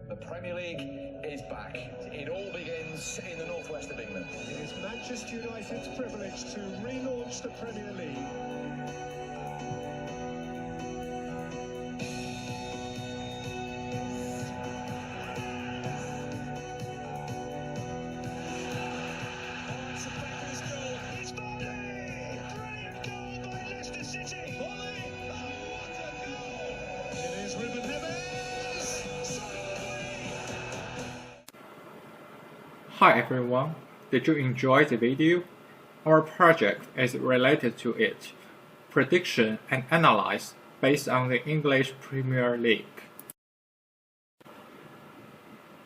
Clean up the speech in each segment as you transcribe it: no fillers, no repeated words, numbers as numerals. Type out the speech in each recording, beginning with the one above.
The Premier League is back. It all begins in the northwest of England. It is Manchester United's privilege to relaunch the Premier League. Hi everyone, did you enjoy the video? Our project is related to it, prediction and analyze based on the English Premier League.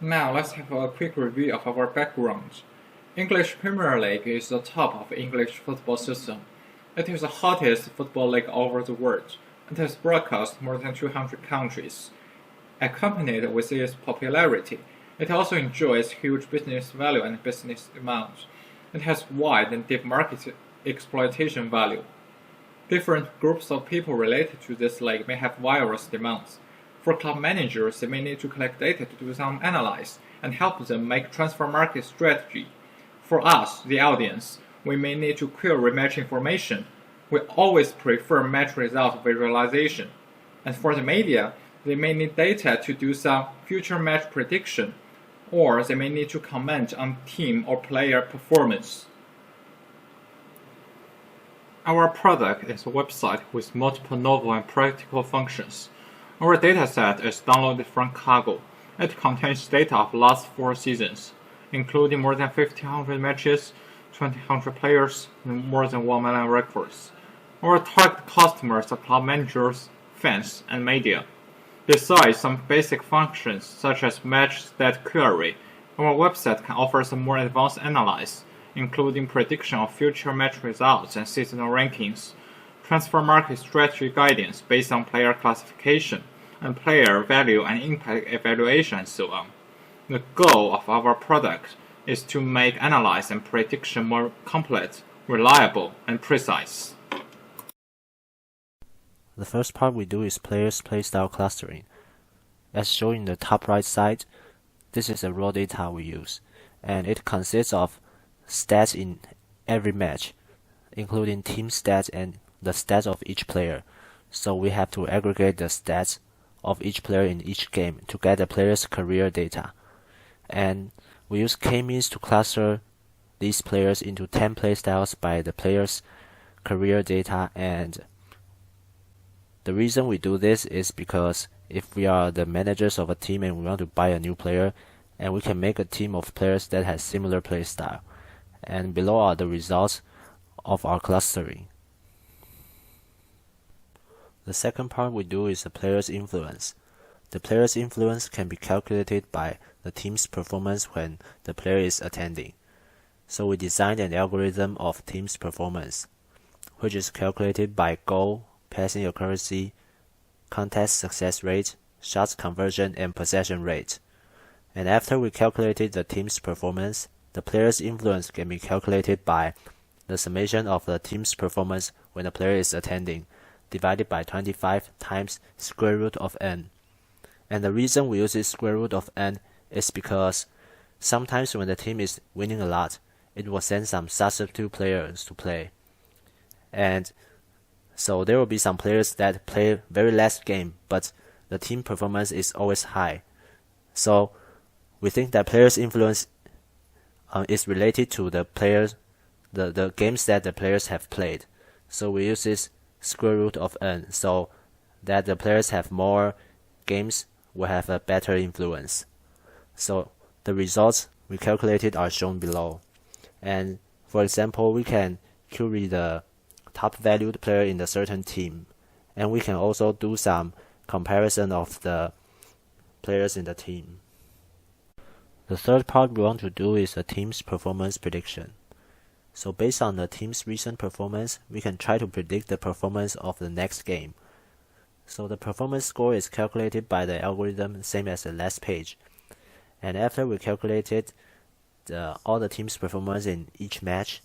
Now let's have a quick review of our background. English Premier League is the top of English football system. It is the hottest football league over the world and has broadcast more than 200 countries. Accompanied with its popularity, it also enjoys huge business value and business demand. It has wide and deep market exploitation value. Different groups of people related to this league may have various demands. For club managers, they may need to collect data to do some analysis and help them make transfer market strategy. For us, the audience, we may need to query match information. We always prefer match result visualization. And for the media, they may need data to do some future match prediction, or they may need to comment on team or player performance. Our product is a website with multiple novel and practical functions. Our dataset is downloaded from Kaggle. It contains data of last 4 seasons, including more than 1,500 matches, 2,000 players, and more than 1 million records. Our target customers are club managers, fans, and media. Besides some basic functions such as match stat query, our website can offer some more advanced analysis, including prediction of future match results and seasonal rankings, transfer market strategy guidance based on player classification, and player value and impact evaluation and so on. The goal of our product is to make analysis and prediction more complete, reliable, and precise. The first part we do is players' playstyle clustering. As shown in the top right side, this is the raw data we use, and it consists of stats in every match, including team stats and the stats of each player. So we have to aggregate the stats of each player in each game to get the player's career data. And we use k-means to cluster these players into 10 playstyles by the player's career data. And the reason we do this is because if we are the managers of a team and we want to buy a new player, and we can make a team of players that has similar play style. And below are the results of our clustering. The second part we do is the player's influence. The player's influence can be calculated by the team's performance when the player is attending. So we designed an algorithm of team's performance, which is calculated by goal, passing accuracy, contest success rate, shots conversion, and possession rate. And after we calculated the team's performance, the player's influence can be calculated by the summation of the team's performance when the player is attending, divided by 25 times square root of n. And the reason we use this square root of n is because sometimes when the team is winning a lot, it will send some substitute players to play. And so there will be some players that play very less game, but the team performance is always high. So we think that players' influence is related to the players, the games that the players have played. So we use this square root of n so that the players have more games will have a better influence. So the results we calculated are shown below. And for example, we can query the top valued player in a certain team, and we can also do some comparison of the players in the team. The third part we want to do is a team's performance prediction. So based on the team's recent performance, we can try to predict the performance of the next game. So the performance score is calculated by the algorithm same as the last page. And after we calculated all the team's performance in each match,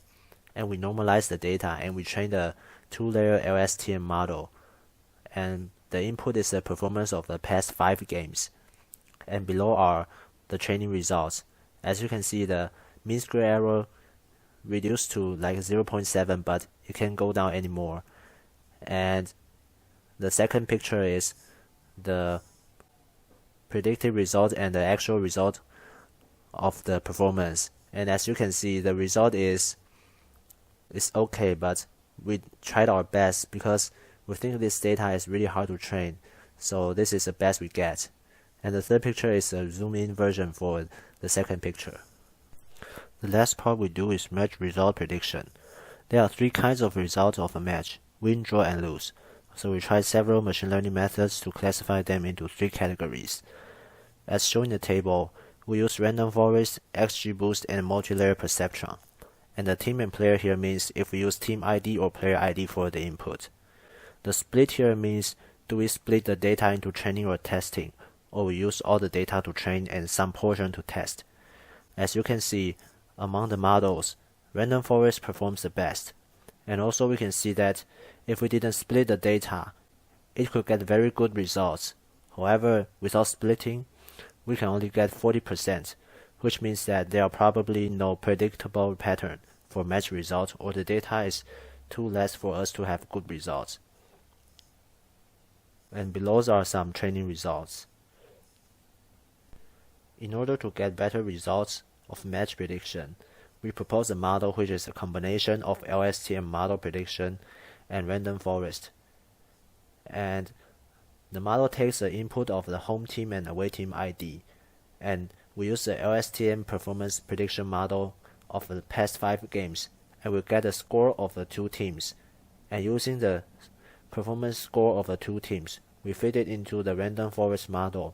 and we normalize the data and we train the 2-layer LSTM model. And the input is the performance of the past 5 games. and below are the training results. As you can see, the mean square error reduced to like 0.7, but it can't go down anymore. And the second picture is the predicted result and the actual result of the performance. And as you can see, the result is okay, but we tried our best because we think this data is really hard to train. So this is the best we get. And the third picture is a zoom-in version for the second picture. The last part we do is match result prediction. There are three kinds of results of a match: win, draw, and lose. So we tried several machine learning methods to classify them into three categories. As shown in the table, we use random forest, XGBoost, and multi-layer perceptron. And the team and player here means if we use team ID or player ID for the input. The split here means do we split the data into training or testing, or we use all the data to train and some portion to test. As you can see, among the models, random forest performs the best. And also we can see that if we didn't split the data, it could get very good results. However, without splitting, we can only get 40%, which means that there are probably no predictable pattern for match result, or the data is too less for us to have good results. And below are some training results. In order to get better results of match prediction, we propose a model which is a combination of LSTM model prediction and random forest. And the model takes the input of the home team and away team ID, and we use the LSTM performance prediction model of the past 5 games, and we get the score of the two teams. And using the performance score of the two teams, we feed it into the random forest model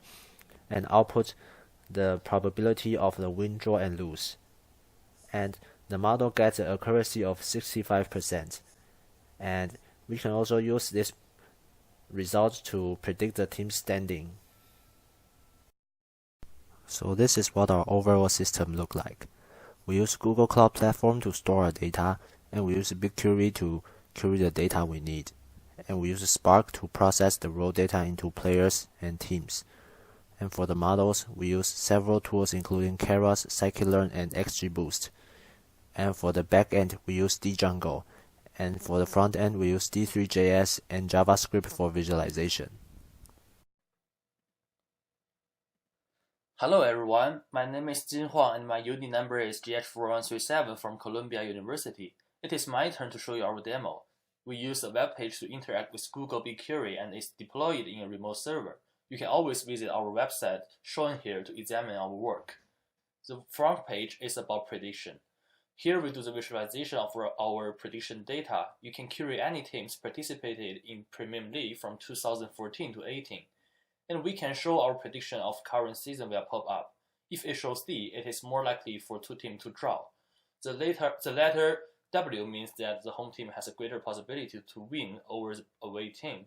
and output the probability of the win, draw, and lose. And the model gets an accuracy of 65%. And we can also use this result to predict the team standing. So this is what our overall system looks like. We use Google Cloud Platform to store our data, and we use BigQuery to query the data we need. And we use Spark to process the raw data into players and teams. And for the models, we use several tools including Keras, Scikit-learn, and XGBoost. And for the backend, we use django. And for the front end, we use D3.js and JavaScript for visualization. Hello everyone, my name is Jin Huang and my UD number is GH4137 from Columbia University. It is my turn to show you our demo. We use a web page to interact with Google BigQuery and is deployed in a remote server. You can always visit our website shown here to examine our work. The front page is about prediction. Here we do the visualization of our prediction data. You can query any teams participated in Premium League from 2014 to 18. And we can show our prediction of current season via pop-up. If it shows D, it is more likely for two teams to draw. The letter W means that the home team has a greater possibility to win over the away team.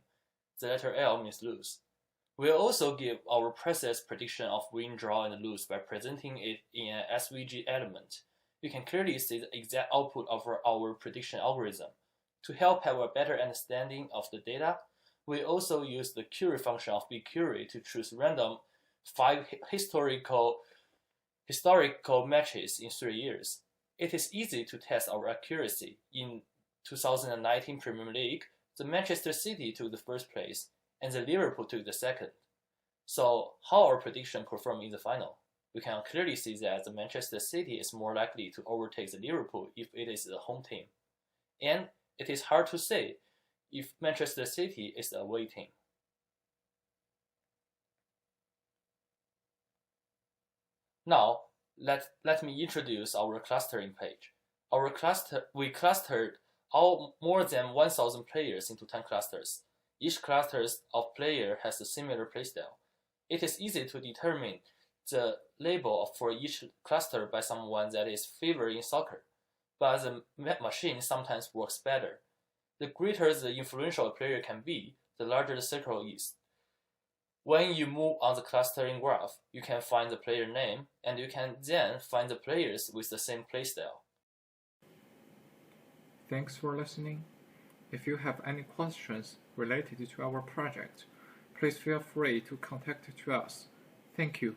The letter L means lose. We'll also give our precise prediction of win, draw, and lose by presenting it in an SVG element. You can clearly see the exact output of our prediction algorithm. To help have a better understanding of the data, we also use the query function of BigQuery to choose random 5 historical matches in 3 years. It is easy to test our accuracy. In 2019 Premier League, the Manchester City took the first place, and the Liverpool took the second. So how our prediction performed in the final? We can clearly see that the Manchester City is more likely to overtake the Liverpool if it is the home team. And it is hard to say if Manchester City is the away team. Now, let me introduce our clustering page. We clustered more than 1,000 players into 10 clusters. Each cluster of player has a similar playstyle. It is easy to determine the label for each cluster by someone that is favored in soccer, but the machine sometimes works better. The greater the influential a player can be, the larger the circle is. When you move on the clustering graph, you can find the player name, and you can then find the players with the same playstyle. Thanks for listening. If you have any questions related to our project, please feel free to contact us. Thank you.